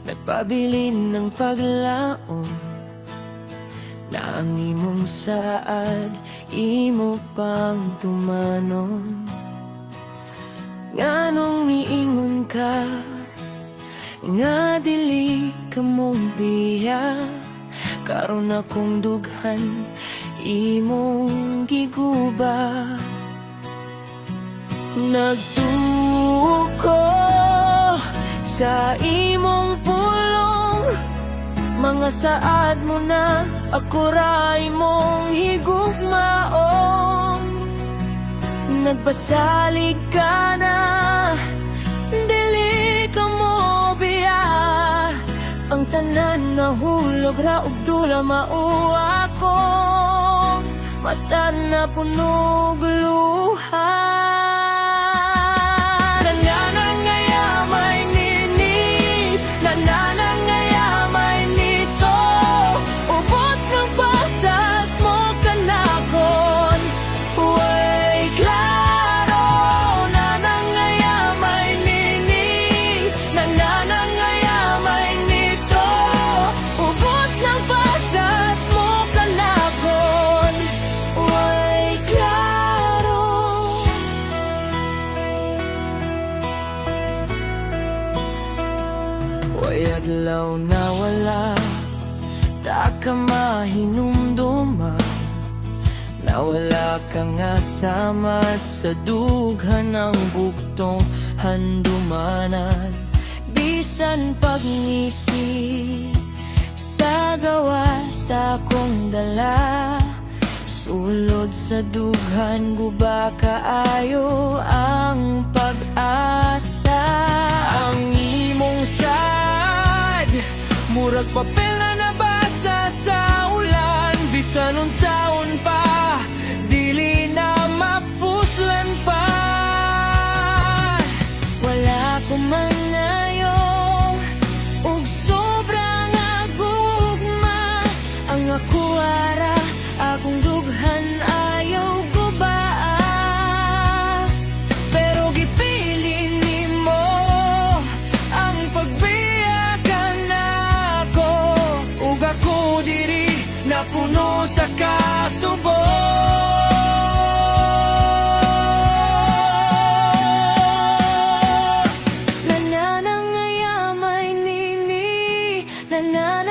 nagpabilin ng paglaom, na ang imong saad imo pang tumanon. Nganong miingon ka nga dili ka mong biya, karon akong dughan imong giguba. Nagtuo ko sa imong pulong, mga saad mo na ako ra imong higugmaong. Nagpasalig ka na dili ka mo biya, ang tanan na hulog ra ug dula mao akong mata na punog luha. Nananangayamay nini, nananangayamay nito, ubos ng pasat mo kanakon, way klaro. Nanangayamay nini, nananangayamay nito, ubos ng pasat mo kanakon, way klaro. Way adlaw na wala, ta ka mahinumduma, nawala ka nga samat sa dughan ng bugtong handumanan. Bisan pagngisi sa gawa sa akong dala, sulod sa dughan guba kaayo ang pag-asa. Ang imong sad murag papel na nabasa sa ulan, bisan unsaon pa dili na mapuslan pa. Wala ko manayong ug sobrang agugma, ang ako ara akong dughan ayaw gubaa. Pero gipili nimo ang pagbiyagan nako, ug ako diri napuno sa kasubo. Nananangayamay nini, nananangayamay